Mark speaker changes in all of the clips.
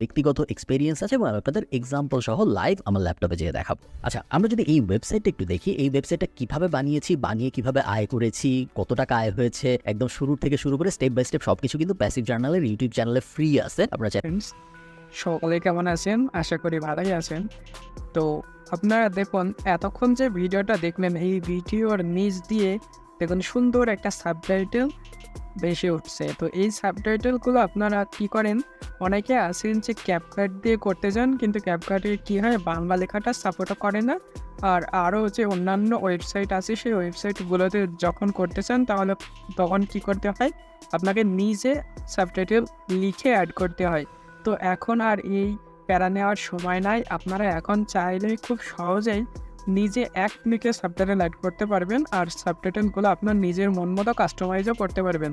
Speaker 1: ব্যক্তিগত এক্সপেরিয়েন্স আছে এবং আমি আপনাদের এক্সাম্পল সহ লাইভ আমার ল্যাপটপে যেয়ে দেখাবো। আচ্ছা, আমরা যদি এই ওয়েবসাইটটা একটু দেখি, এই ওয়েবসাইটটা কিভাবে বানিয়েছি, বানিয়ে কিভাবে আয় করেছি, কত টাকা আয় হয়েছে, একদম শুরু থেকে শুরু করে স্টেপ বাই স্টেপ সবকিছু কিন্তু প্যাসিভ জার্নালের ইউটিউব চ্যানেলে ফ্রি আছে। আপনারা
Speaker 2: ফ্রেন্ডস, সকলে কেমন আছেন? আশা করি ভালোই আছেন। তো আপনারা দেখুন, এতক্ষণ যে ভিডিওটা দেখলেন, এই ভিডিওর নিচ দিয়ে দেখুন সুন্দর একটা সাবটাইটেল ভেসে উঠছে। তো এই সাবটাইটেলগুলো আপনারা কি করেন, অনেকে আছেন যে ক্যাপকাট দিয়ে করতে যান, কিন্তু ক্যাপকাটে কি হয়, বাংলা লেখাটা সাপোর্টও করে না। আর আরও যে অন্যান্য ওয়েবসাইট আছে, সেই ওয়েবসাইটগুলোতে যখন করতে চান তাহলে তখন কি করতে হয়, আপনাকে নিজে সাবটাইটেল লিখে অ্যাড করতে হয়। তো এখন আর এই প্যারা নেওয়ার সময় নাই। আপনারা এখন চাইলে খুব সহজেই নিজে ১ ক্লিকে সাবটাইটেল অ্যাড করতে পারবেন, আর সাবটাইটেলগুলো আপনার নিজের মন মতো কাস্টমাইজও করতে পারবেন।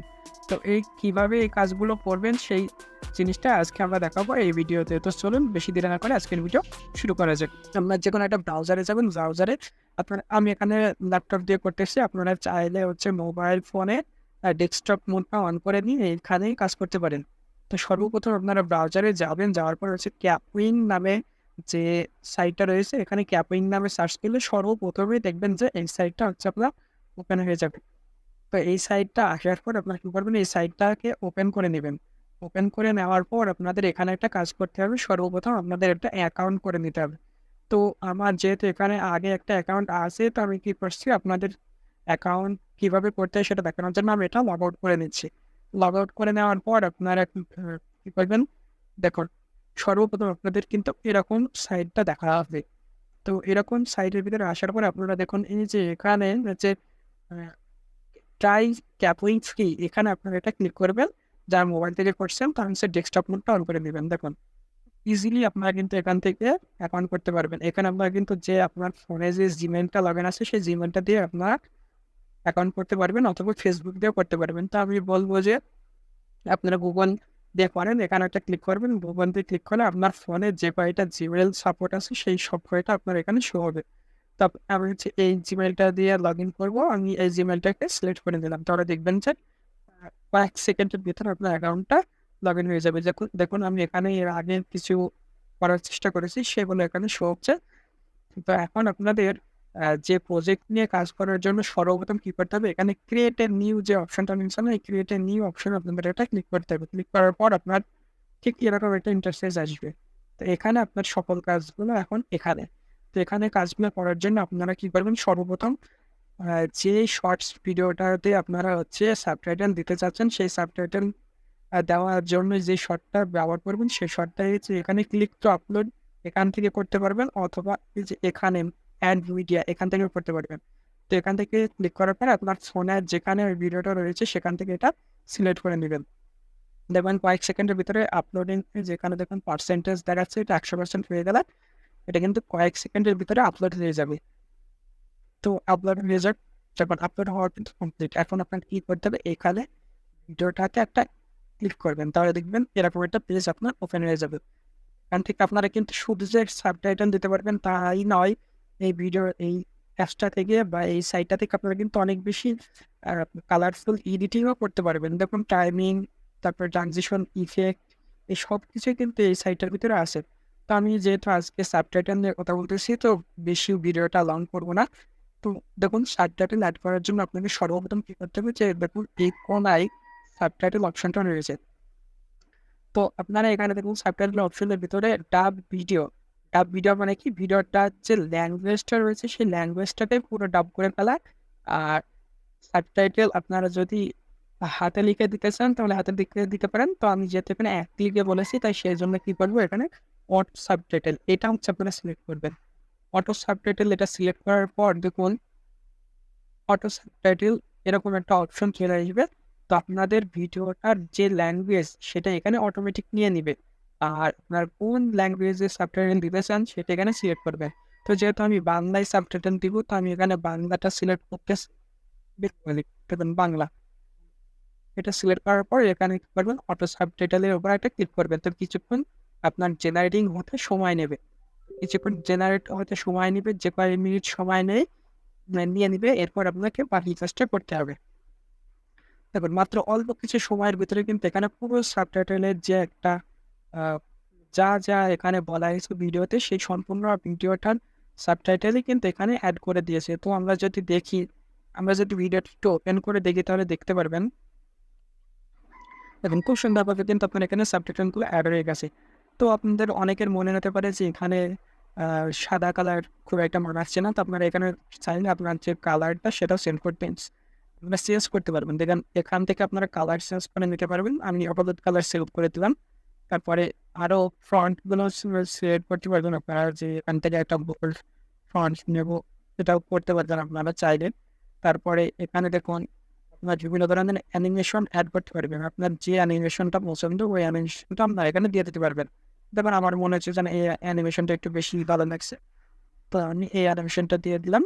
Speaker 2: তো কীভাবে এই কাজগুলো করবেন, সেই জিনিসটা আজকে আমরা দেখাবো এই ভিডিওতে। তো চলুন বেশি দেরি না করে আজকের ভিডিও শুরু করা যাক। আপনার যেকোনো একটা ব্রাউজারে যাবেন, ব্রাউজারে আমি এখানে ল্যাপটপ দিয়ে করতেছি, আপনারা চাইলে মোবাইল ফোনে ডেস্কটপ মোডটা অন করে নিয়ে এখানেই কাজ করতে পারেন। তো সর্বপ্রথম আপনারা ব্রাউজারে যাবেন, যাওয়ার পর ক্যাপউইং নামে যে সাইটটা রয়েছে, এখানে ক্যাপউইং নামে সার্চ করলে সর্বপ্রথমেই দেখবেন যে এই সাইটটা আপনার ওপেন হয়ে যাবে। তো এই সাইটটা আসার পর আপনারা কী করবেন, এই সাইটটাকে ওপেন করে নেবেন। ওপেন করে নেওয়ার পর আপনাদের এখানে একটা কাজ করতে হবে। সর্বপ্রথম আপনাদের একটা অ্যাকাউন্ট করে নিতে হবে। তো আমার যেহেতু এখানে আগে একটা অ্যাকাউন্ট আছে, তো আমি কী করছি, আপনাদের অ্যাকাউন্ট কীভাবে করতে হয় সেটা দেখানোর জন্য আমি এটা লগ আউট করে নিচ্ছি। লগ আউট করে নেওয়ার পর আপনারা কী করবেন, দেখুন সর্বপ্রথম আপনাদের কিন্তু এরকম সাইটটা দেখা হবে। তো এরকম সাইটের ভিতরে আসার পর আপনারা দেখুন, এই যে এখানে হচ্ছে ট্রাই ক্যাপউইং ফ্রি, এখানে আপনারা এটা ক্লিক করবেন। যারা মোবাইল থেকে করছেন তারা ডেস্কটপ মোডটা অন করে নেবেন। দেখুন ইজিলি আপনারা কিন্তু এখান থেকে অ্যাকাউন্ট করতে পারবেন। এখানে আপনারা কিন্তু যে আপনার ফোনে যে জিমেইলটা লগইন আছে, সেই জিমেইলটা দিয়ে আপনারা অ্যাকাউন্ট করতে পারবেন, অথবা ফেসবুক দিয়েও করতে পারবেন। তো আমি বলব যে আপনারা গুগল দিয়ে করেন, এখানে একটা ক্লিক করবেন। গুগল দিয়ে ক্লিক করলে আপনার ফোনে যে কয়টা জিমেইল সাপোর্ট আছে সেই সব কয়টা আপনার এখানে শো হবে। তো আমি এই জিমেইলটা দিয়ে লগইন করব। আমি এই জিমেইলটাকে সিলেক্ট করে দিলাম। তাহলে দেখবেন যে কয়েক সেকেন্ডের ভিতরে আপনার অ্যাকাউন্টটা লগইন হয়ে যাবে। দেখুন আমি এখানে এর আগে কিছু করার চেষ্টা করেছি, সেগুলো এখানে শো হচ্ছে। তো এখন আপনাদের যে প্রজেক্ট নিয়ে কাজ করার জন্য সর্বপ্রথম কী করতে হবে, এখানে ক্রিয়েট এ নিউ যে অপশনটা নিয়েছেন, এই ক্রিয়েট এ নিউ অপশন আপনাদের এটা ক্লিক করতে হবে। ক্লিক করার পর আপনার ঠিক এরকম একটা ইন্টারফেস আসবে। তো এখানে আপনার সকল কাজগুলো এখন এখানে। তো এখানে কাজগুলো করার জন্য আপনারা কী করবেন, সর্বপ্রথম যে শর্টস ভিডিওটাতে আপনারা সাবটাইটেল দিতে চাচ্ছেন, সেই সাবটাইটেল দেওয়ার জন্য যে শর্টটা ব্যবহার করবেন, সেই শর্টটা এখানে ক্লিক টু আপলোড, এখান থেকে করতে পারবেন, অথবা এই যে এখানে অ্যাড মিডিয়া, এখান থেকেও করতে পারবেন। তো এখান থেকে ক্লিক করার পরে আপনার ফোনের যেখানে ওই ভিডিওটা রয়েছে সেখান থেকে এটা সিলেক্ট করে নেবেন। দেখবেন কয়েক সেকেন্ডের ভিতরে আপলোডিং, যেখানে দেখুন পার্সেন্টেজ দেখাচ্ছে, এটা 100% হয়ে গেলে এটা কিন্তু কয়েক সেকেন্ডের ভিতরে আপলোড হয়ে যাবে। তো আপলোড হয়ে যাক, যখন আপলোড হওয়ার কিন্তু কমপ্লিট। এখন আপনাকে কী করতে হবে, এখানে ভিডিওটাতে একটা ক্লিক করবেন, তাহলে দেখবেন এরকম একটা পেজ আপনার ওপেন হয়ে যাবে। এখান থেকে আপনারা কিন্তু শুধু যে সাবটাইটেল দিতে পারবেন তাই নয়, এই অ্যাপসটা থেকে বা এই সাইটটা থেকে আপনারা কিন্তু অনেক বেশি কালারফুল এডিটিংও করতে পারবেন। দেখুন টাইমিং, তারপর ট্রানজিশন ইফেক্ট, এই সব কিছুই কিন্তু এই সাইটটার ভিতরে আছে। তো আমি যেহেতু আজকে সাবটাইটেল নিয়ে কথা বলতেছি, তো বেশি ভিডিওটা লং করব না। তো দেখুন সাবটাইটেল অ্যাড করার জন্য আপনাকে সর্বপ্রথম কী করতে হবে, যে দেখুন এই কোনায় সাবটাইটেল অপশনটা রয়েছে। তো আপনারা এখানে দেখুন সাবটাইটেল অপশনের ভিতরে ডাব ভিডিও মানে কি, ভিডিওটার যে ল্যাঙ্গুয়েজটা রয়েছে সেই ল্যাঙ্গুয়েজটাকে পুরো ডাব করে ফেলা। আর সাবটাইটেল আপনারা যদি হাতে লিখে দিতে চান তাহলে হাতে লিখে দিতে পারেন। তো আমি যেহেতু এখানে এক ক্লিকে বলেছি, তাই সেই জন্য কী করবো, এখানে অটো সাবটাইটেল এটা আপনারা সিলেক্ট করবেন। অটো সাবটাইটেল এটা সিলেক্ট করার পর দেখুন অটো সাবটাইটেল এরকম একটা অপশন চলে আসবে। তো আপনাদের ভিডিওটার যে ল্যাঙ্গুয়েজ সেটা এখানে অটোমেটিক নিয়ে নিবে। আর আপনার কোন ল্যাঙ্গুয়েজে সাবটাইটেল দিতে চান সেটা এখানে সিলেক্ট করবেন। তো যেহেতু আমি বাংলায় সাবটাইটেল দিব, তো আমি এখানে বাংলাটা সিলেক্ট করতেছি, দেখুন বাংলা। এটা সিলেক্ট করার পর এখানে কি করবেন, অটো সাবটাইটেলের উপর একটা ক্লিক করবেন। তো কিছুক্ষণ আপনার জেনারেটিং হতে সময় নেবে। কিছুক্ষণ জেনারেট হতে সময় নেবে, যে কয় মিনিট সময় নিয়ে নিবে। এরপর আপনাকে বাকি কাজটা করতে হবে। দেখুন মাত্র অল্প কিছু সময়ের ভিতরে কিন্তু এখানে পুরো সাবটাইটেলের যে একটা যা যা এখানে বলা হয়েছে ভিডিওতে সেই সম্পূর্ণ ভিডিওটার সাবটাইটেলই কিন্তু এখানে অ্যাড করে দিয়েছে। তো আমরা যদি দেখি, আমরা যদি ভিডিওটা একটু ওপেন করে দেখি তাহলে দেখতে পারবেন দেখুন খুব সুন্দরভাবে কিন্তু আপনার এখানে সাবটাইটেলগুলো অ্যাড হয়ে গেছে। তো আপনাদের অনেকের মনে হতে পারে যে এখানে সাদা কালার খুব একটা মানাচ্ছে না। তো আপনারা এখানে চাইলে আপনার যে কালারটা সেটাও সেন্ড করতে আপনারা চেঞ্জ করতে পারবেন। দেখেন এখান থেকে আপনারা কালার চেঞ্জ করে নিতে পারবেন। আমি হলুদ কালার সিলেক্ট করে দিলাম। তারপরে আরও ফন্টগুলো সিলেক্ট করতে পারবেন আপনারা, যে এখান থেকে একটা বোল্ড ফন্ট নেব সেটাও করতে পারবেন আপনারা চাইলে। তারপরে এখানে দেখুন আপনার বিভিন্ন ধরনের অ্যানিমেশন অ্যাড করতে পারবেন। আপনার যে অ্যানিমেশনটা পছন্দ ওই অ্যানিমেশনটা আপনারা এখানে দিয়ে দিতে পারবেন। দেখুন আমার মনে হচ্ছে যেন এই অ্যানিমেশনটা একটু বেশি ভালো লাগছে, তো আমি এই অ্যানিমেশনটা দিয়ে দিলাম।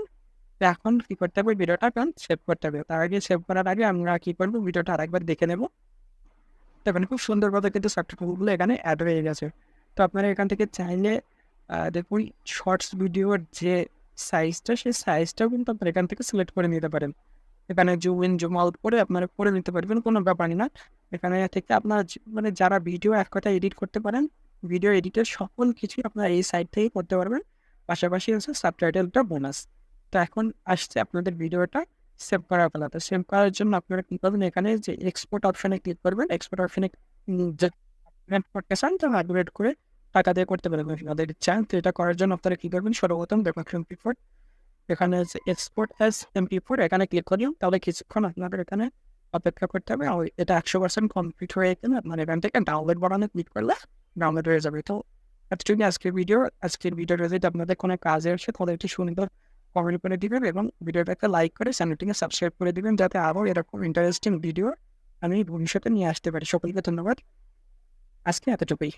Speaker 2: তো এখন কী করতে হবে, ভিডিওটা এখন সেভ করতে হবে। তার আগে সেভ করার আগে আমরা কী করবো, ভিডিওটা আরেকবার দেখে নেব। দেখুন খুব সুন্দরভাবে কিন্তু সাবটাইটেলগুলো এখানে অ্যাড হয়ে গেছে। তো আপনারা এখান থেকে চাইলে দেখুন শর্টস ভিডিওর যে সাইজটা সেই সাইজটাও কিন্তু আপনারা এখান থেকে সিলেক্ট করে নিতে পারেন। এখানে জুম ইন জুম আউট করে আপনারা করে নিতে পারবেন, কোনো ব্যাপারই না। এখানে থেকে আপনারা মানে যারা ভিডিও এক কথায় এডিট করতে পারেন, ভিডিও এডিটের সকল কিছুই আপনারা এই সাইট থেকেই করতে পারবেন। পাশাপাশি হচ্ছে সাবটাইটেলটা বোনাস। তো এখন আসছে আপনাদের ভিডিওটা সেভ করার পালা। তো সেভ করার জন্য আপনারা কী করবেন, এখানে যে এক্সপোর্ট অপশনে ক্লিক করবেন। এক্সপোর্ট অপশনে যে আপগ্রেড করতে চান তাহলে আপগ্রেড করে টাকা দিয়ে করতে পারবেন আপনাদের ইচ্ছা। তো এটা করার জন্য আপনারা কী করবেন, সর্বপ্রথম দেখুন MP4 এখানে হচ্ছে এক্সপোর্ট অ্যাজ MP4 এখানে ক্লিক করিও। তাহলে কিছুক্ষণ আপনাদের এখানে অপেক্ষা করতে হবে। আর এটা 100% কমপ্লিট হয়ে গেলে আপনার এখান থেকে ডাউনলোড বাটনে ক্লিক করলে ডাউনলোড হয়ে যাবে। তো এতটুকুই আজকের ভিডিও। আজকের ভিডিওটা যদি আপনাদের কোনো কাজে আসে তাহলে একটি সুন্দর কমেন্ট করে দিবেন এবং ভিডিওটা একটা লাইক করে চ্যানেলটিকে সাবস্ক্রাইব করে দিবেন, যাতে আরও এরকম ইন্টারেস্টিং ভিডিও আমি ভবিষ্যতে নিয়ে আসতে পারি। সকলকে ধন্যবাদ। আজকে এতটুকুই।